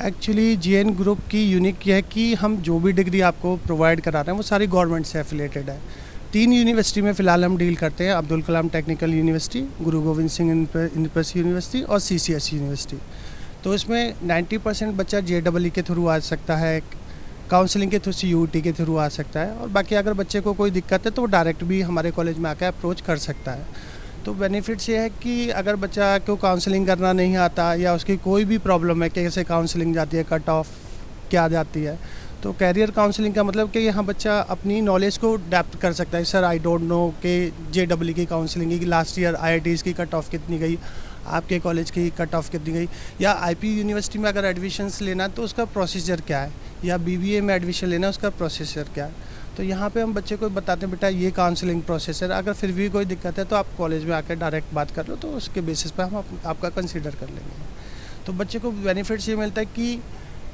Actually GN group की unique ये है कि हम जो भी डिग्री आपको प्रोवाइड करा रहे हैं वो सारी गवर्नमेंट से एफिलेटेड है। 3 यूनिवर्सिटी में फ़िलहाल हम डील करते हैं, अब्दुल कलाम टेक्निकल यूनिवर्सिटी, गुरु गोविंद सिंह इंद्रप्रस्थ यूनिवर्सिटी और सीसीएस यूनिवर्सिटी। तो इसमें 90% बच्चा जेईई के थ्रू आ सकता है, काउंसलिंग के थ्रू सीयूटी के थ्रू आ सकता है, और बाकी अगर बच्चे को कोई दिक्कत है तो वो डायरेक्ट भी हमारे कॉलेज में आकर अप्रोच कर सकता है। तो बेनिफिट्स ये है कि अगर बच्चा को काउंसलिंग करना नहीं आता या उसकी कोई भी प्रॉब्लम है, कैसे काउंसलिंग जाती है, कट ऑफ क्या जाती है, तो कैरियर काउंसलिंग का मतलब कि यहाँ बच्चा अपनी नॉलेज को डेप्थ कर सकता है। सर आई डोंट नो कि जेईई की काउंसलिंग की लास्ट ईयर आईआईटीज़ की कट ऑफ कितनी गई, आपके कॉलेज की कट ऑफ कितनी गई, या आईपी यूनिवर्सिटी में अगर एडमिशन्स लेना तो उसका प्रोसीजर क्या है, या बीबीए में एडमिशन लेना उसका प्रोसीजर क्या है। तो यहाँ पे हम बच्चे को बताते हैं बेटा ये काउंसलिंग प्रोसेस है, अगर फिर भी कोई दिक्कत है तो आप कॉलेज में आकर डायरेक्ट बात कर लो, तो उसके बेसिस पे हम आपका कंसीडर कर लेंगे। तो बच्चे को बेनिफिट्स ये मिलता है कि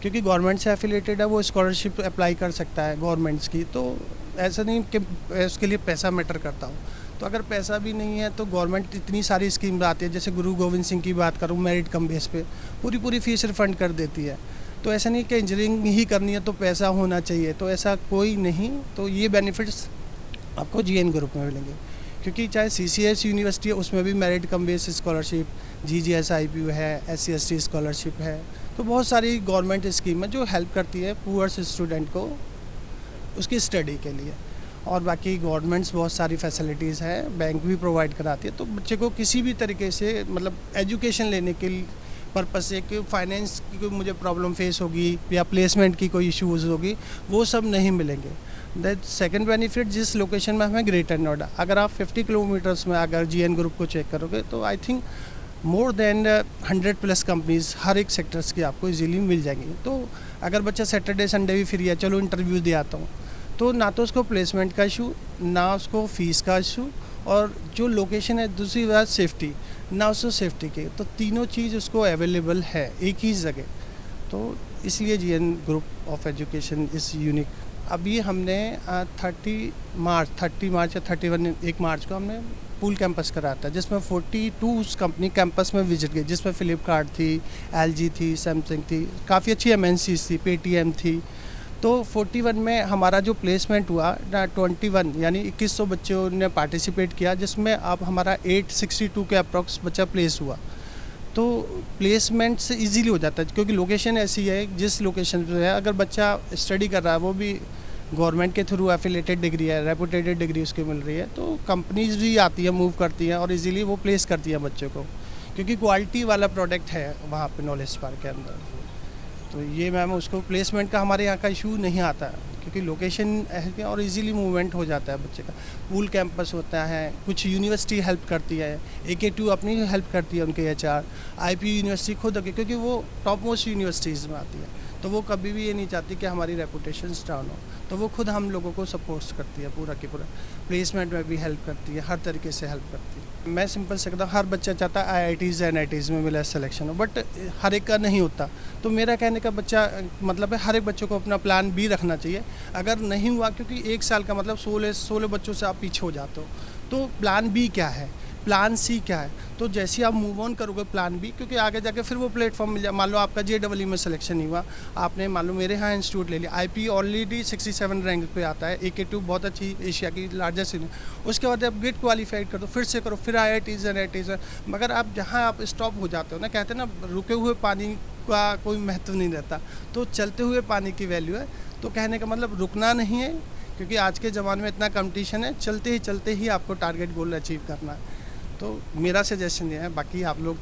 क्योंकि गवर्नमेंट से एफिलेटेड है, वो स्कॉलरशिप अप्लाई कर सकता है गवर्नमेंट्स की। तो ऐसा नहीं कि उसके लिए पैसा मैटर करता हो, तो अगर पैसा भी नहीं है तो गवर्नमेंट इतनी सारी स्कीम आती है, जैसे गुरु गोविंद सिंह की बात करूँ, मेरिट कम बेस पे पूरी फीस रिफंड कर देती है। तो ऐसा नहीं कि इंजीनियरिंग ही करनी है तो पैसा होना चाहिए, तो ऐसा कोई नहीं। तो ये बेनिफिट्स आपको जीएन ग्रुप में मिलेंगे, क्योंकि चाहे सीसीएस यूनिवर्सिटी है उसमें भी मेरिट कम बेस स्कॉलरशिप, जीजीएसआईपीयू है, एससी/एसटी स्कॉलरशिप है। तो बहुत सारी गवर्नमेंट स्कीम है जो हेल्प करती है पुअर स्टूडेंट को उसकी स्टडी के लिए। और बाकी गवर्नमेंट्स बहुत सारी फैसिलिटीज़ है, बैंक भी प्रोवाइड कराती है। तो बच्चे को किसी भी तरीके से मतलब एजुकेशन लेने के पर्पस से कि फाइनेंस की कोई मुझे प्रॉब्लम फेस होगी या प्लेसमेंट की कोई इश्यूज़ होगी, वो सब नहीं मिलेंगे। दैट सेकंड बेनिफिट, जिस लोकेशन में हमें ग्रेटर नोएडा, अगर आप 50 किलोमीटर्स में अगर जीएन ग्रुप को चेक करोगे तो I think more than 100+ companies हर एक सेक्टर्स की आपको इजीली मिल जाएंगी। तो अगर बच्चा सैटरडे संडे भी फ्री है, चलो इंटरव्यू दे आता हूँ, तो ना तो उसको प्लेसमेंट का इशू, ना उसको फीस का इशू, और जो लोकेशन है दूसरी बात सेफ्टी, ना उसको सेफ्टी के, तो तीनों चीज़ उसको अवेलेबल है एक ही जगह। तो इसलिए GN group of education is unique. अभी हमने 30 मार्च या 31 1 मार्च को हमने पूल कैंपस कराया था, जिसमें 42 कंपनी कैंपस में विजिट गई, जिसमें फ्लिपकार्ट थी, एलजी थी, सैमसंग थी, काफ़ी अच्छी एमएनसीज थी, पेटीएम थी। तो 41 में हमारा जो प्लेसमेंट हुआ ना, 21 यानी 2100 बच्चों ने पार्टिसिपेट किया, जिसमें अब हमारा 862 के अप्रॉक्स बच्चा प्लेस हुआ। तो प्लेसमेंट से इजीली हो जाता है, क्योंकि लोकेशन ऐसी है, जिस लोकेशन पे है अगर बच्चा स्टडी कर रहा है, वो भी गवर्नमेंट के थ्रू एफिलेटेड डिग्री है, रेपुटेटेड डिग्री उसकी मिल रही है, तो कंपनीज भी आती है, मूव करती हैं और इजीली वो प्लेस करती है बच्चे को, क्योंकि क्वालिटी वाला प्रोडक्ट है वहाँ पे नॉलेज पार्क के अंदर। तो ये मैम उसको प्लेसमेंट का हमारे यहाँ का इशू नहीं आता है, क्योंकि लोकेशन है और इजीली मूवमेंट हो जाता है बच्चे का। पूल कैंपस होता है, कुछ यूनिवर्सिटी हेल्प करती है, AK2 अपनी हेल्प करती है उनके HR, IP यूनिवर्सिटी खुद, क्योंकि वो टॉप मोस्ट यूनिवर्सिटीज़ में आती है, तो वो कभी भी ये नहीं चाहती कि हमारी रेपुटेशन डाउन हो, तो वो खुद हम लोगों को सपोर्ट्स करती है पूरा की पूरा, प्लेसमेंट में भी हेल्प करती है, हर तरीके से हेल्प करती है। मैं सिंपल से कहता हूँ, हर बच्चा चाहता है IITs NITs में मिला सिलेक्शन हो, बट हर एक का नहीं होता। तो मेरा कहने का बच्चा मतलब है, हर एक बच्चों को अपना प्लान B रखना चाहिए। अगर नहीं हुआ, क्योंकि 1 साल का मतलब 16 बच्चों से आप पीछे हो जाते हो, तो प्लान B क्या है, प्लान C क्या है, तो जैसे आप मूव ऑन करोगे प्लान B, क्योंकि आगे जाके फिर वो प्लेटफॉर्म मिल जाए। मान लो आपका जेईई में सिलेक्शन नहीं हुआ, आपने मान लो मेरे यहाँ इंस्टीट्यूट ले लिया, IP ऑलरेडी 67 रैंक पे आता है, AK2 बहुत अच्छी एशिया की लार्जेस्ट है, उसके बाद आप गेट क्वालिफाइड कर दो, फिर से करो, फिर IITs NITs। मगर आप जहाँ आप स्टॉप हो जाते हो ना, कहते हैं ना रुके हुए पानी का कोई महत्व नहीं रहता, तो चलते हुए पानी की वैल्यू है। तो कहने का मतलब रुकना नहीं है, क्योंकि आज के ज़माने में इतना कंपटीशन है, चलते ही आपको टारगेट गोल अचीव करना है। तो मेरा सजेशन ये है, बाकी आप लोग